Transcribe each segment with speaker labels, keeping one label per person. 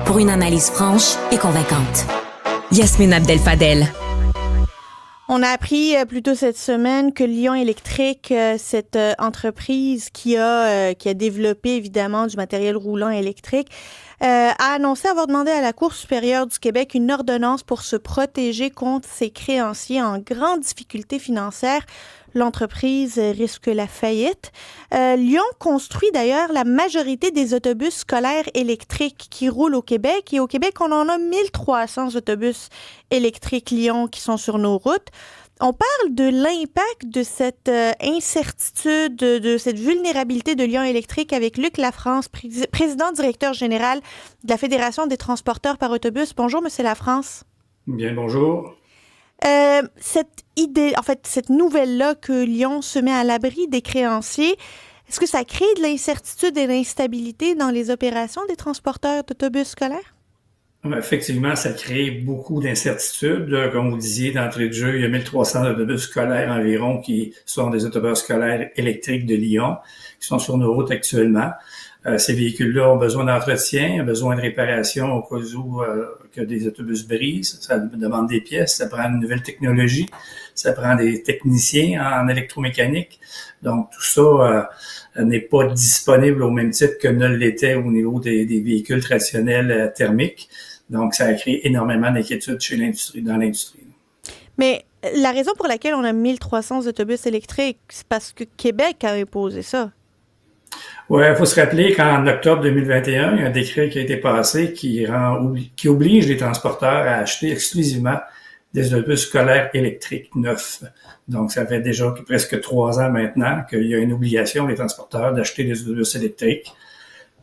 Speaker 1: pour une analyse franche et convaincante. Yasmine Abdel-Fadel.
Speaker 2: On a appris plus tôt cette semaine que Lion Électrique, cette entreprise qui a développé évidemment du matériel roulant électrique, a annoncé avoir demandé à la Cour supérieure du Québec une ordonnance pour se protéger contre ses créanciers en grande difficulté financière. L'entreprise risque la faillite. Lion construit d'ailleurs la majorité des autobus scolaires électriques qui roulent au Québec. Et au Québec, on en a 1300 autobus électriques Lion qui sont sur nos routes. On parle de l'impact de cette incertitude, de cette vulnérabilité de Lion Électrique avec Luc Lafrance, président directeur général de la Fédération des transporteurs par autobus. Bonjour, Monsieur Lafrance.
Speaker 3: Bien, bonjour.
Speaker 2: Cette idée, en fait, cette nouvelle-là que Lion se met à l'abri des créanciers, est-ce que ça crée de l'incertitude et de l'instabilité dans les opérations des transporteurs d'autobus scolaires?
Speaker 3: Effectivement, ça crée beaucoup d'incertitudes. Comme vous disiez d'entrée de jeu, il y a 1300 autobus scolaires environ qui sont des autobus scolaires électriques de Lyon, qui sont sur nos routes actuellement. Ces véhicules-là ont besoin d'entretien, ont besoin de réparation au cas où que des autobus brisent. Ça demande des pièces, ça prend une nouvelle technologie, ça prend des techniciens en électromécanique. Donc, tout ça n'est pas disponible au même titre que ne l'était au niveau des véhicules traditionnels thermiques. Donc, ça a créé énormément d'inquiétudes dans l'industrie.
Speaker 2: Mais la raison pour laquelle on a 1300 autobus électriques, c'est parce que Québec a imposé ça.
Speaker 3: Oui, il faut se rappeler qu'en octobre 2021, il y a un décret qui a été passé qui oblige les transporteurs à acheter exclusivement des autobus scolaires électriques neufs. Donc, ça fait déjà presque 3 ans maintenant qu'il y a une obligation des transporteurs d'acheter des autobus électriques.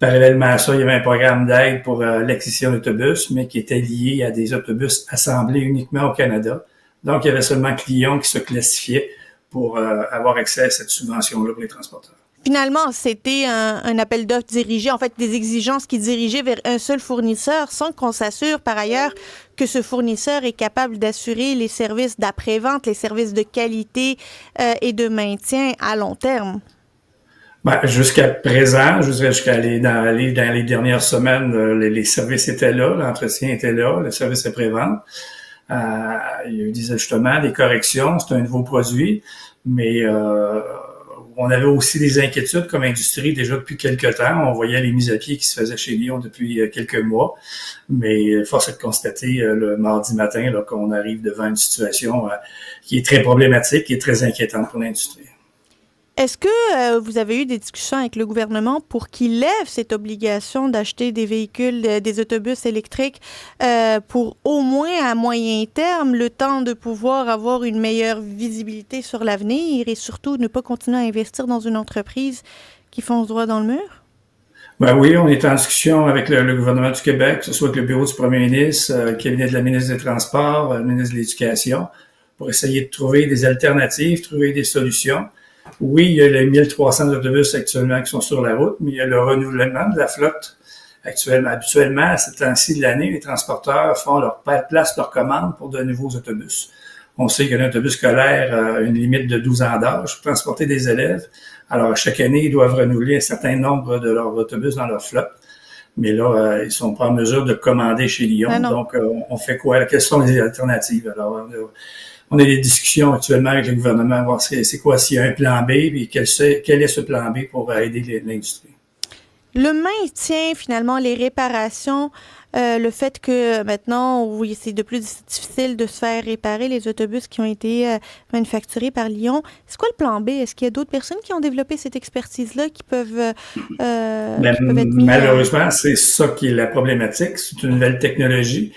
Speaker 3: Parallèlement à ça, il y avait un programme d'aide pour l'acquisition d'autobus, mais qui était lié à des autobus assemblés uniquement au Canada. Donc, il y avait seulement Lyon qui se classifiait pour avoir accès à cette subvention-là pour les transporteurs.
Speaker 2: Finalement, c'était un appel d'offres dirigé, en fait, des exigences qui dirigeaient vers un seul fournisseur sans qu'on s'assure par ailleurs que ce fournisseur est capable d'assurer les services d'après-vente, les services de qualité et de maintien à long terme.
Speaker 3: Jusqu'à présent, je dirais dans les dernières semaines, les services étaient là, l'entretien était là, le service après-vente. Il y a eu des ajustements, des corrections, c'est un nouveau produit, mais on avait aussi des inquiétudes comme industrie déjà depuis quelques temps. On voyait les mises à pied qui se faisaient chez Lyon depuis quelques mois. Mais force est de constater le mardi matin là, qu'on arrive devant une situation qui est très problématique et très inquiétante pour l'industrie.
Speaker 2: Est-ce que vous avez eu des discussions avec le gouvernement pour qu'il lève cette obligation d'acheter des véhicules, des autobus électriques pour au moins à moyen terme, le temps de pouvoir avoir une meilleure visibilité sur l'avenir et surtout ne pas continuer à investir dans une entreprise qui fonce droit dans le mur?
Speaker 3: Oui, on est en discussion avec le gouvernement du Québec, que ce soit avec le bureau du premier ministre, le cabinet de la ministre des Transports, le ministre de l'Éducation, pour essayer de trouver des alternatives, trouver des solutions. Oui, il y a les 1300 autobus actuellement qui sont sur la route, mais il y a le renouvellement de la flotte actuellement. Habituellement, à ce temps-ci de l'année, les transporteurs placent leur commande pour de nouveaux autobus. On sait qu'un autobus scolaire a une limite de 12 ans d'âge pour transporter des élèves. Alors, chaque année, ils doivent renouveler un certain nombre de leurs autobus dans leur flotte. Mais là, ils sont pas en mesure de commander chez Lyon. Donc, on fait quoi? Quelles sont les alternatives? Alors, on a des discussions actuellement avec le gouvernement à voir c'est quoi s'il y a un plan B et quel est ce plan B pour aider l'industrie.
Speaker 2: Le maintien, finalement, les réparations, le fait que maintenant, oui, c'est de plus difficile de se faire réparer les autobus qui ont été manufacturés par Lyon. C'est quoi le plan B? Est-ce qu'il y a d'autres personnes qui ont développé cette expertise-là qui peuvent être mises
Speaker 3: malheureusement, c'est ça qui est la problématique. C'est une nouvelle technologie.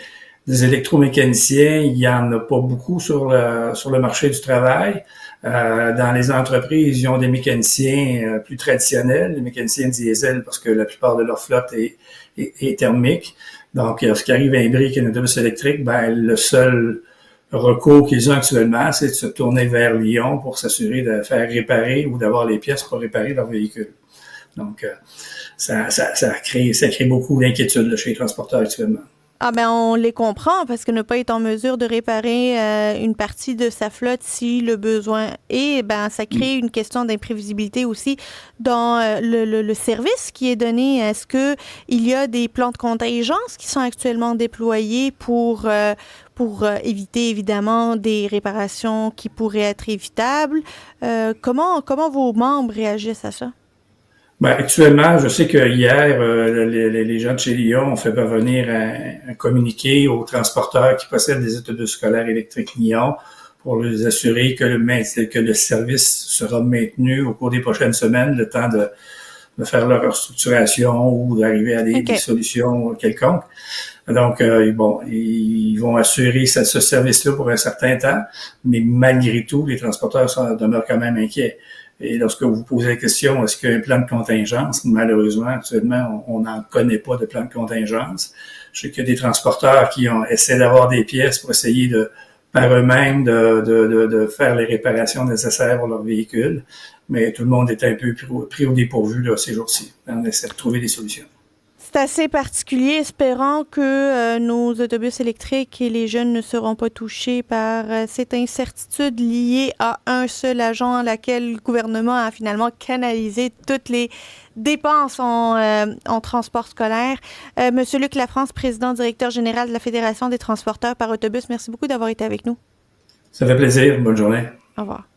Speaker 3: Des électromécaniciens, il y en a pas beaucoup sur le marché du travail. Dans les entreprises, ils ont des mécaniciens plus traditionnels, les mécaniciens diesel, parce que la plupart de leur flotte est thermique. Donc, lorsqu'il arrive un brique et un autobus électrique, le seul recours qu'ils ont actuellement, c'est de se tourner vers Lyon pour s'assurer de faire réparer ou d'avoir les pièces pour réparer leur véhicule. Donc, ça crée beaucoup d'inquiétudes chez les transporteurs actuellement.
Speaker 2: Ah ben on les comprend parce que ne pas être en mesure de réparer une partie de sa flotte si le besoin est, ben ça crée une question d'imprévisibilité aussi dans le service qui est donné. Est-ce que il y a des plans de contingence qui sont actuellement déployés pour éviter évidemment des réparations qui pourraient être évitables? Comment vos membres réagissent à ça?
Speaker 3: Ben, actuellement, je sais que hier, les gens de chez Lyon ont fait parvenir un communiqué aux transporteurs qui possèdent des autobus scolaires électriques Lyon pour les assurer que le service sera maintenu au cours des prochaines semaines, le temps de faire leur restructuration ou d'arriver à des solutions quelconques. Donc, bon, ils vont assurer ce service-là pour un certain temps, mais malgré tout, les transporteurs demeurent quand même inquiets. Et lorsque vous posez la question, est-ce qu'il y a un plan de contingence? Malheureusement, actuellement, on n'en connaît pas de plan de contingence. Je sais qu'il y a des transporteurs qui essaient d'avoir des pièces pour essayer par eux-mêmes de faire les réparations nécessaires pour leur véhicule. Mais tout le monde est un peu pris au dépourvu là, ces jours-ci. On essaie de trouver des solutions.
Speaker 2: C'est assez particulier. Espérons que nos autobus électriques et les jeunes ne seront pas touchés par cette incertitude liée à un seul agent à laquelle le gouvernement a finalement canalisé toutes les dépenses en transport scolaire. Monsieur Luc Lafrance, président directeur général de la Fédération des transporteurs par autobus, merci beaucoup d'avoir été avec nous.
Speaker 3: Ça fait plaisir. Bonne journée.
Speaker 2: Au revoir.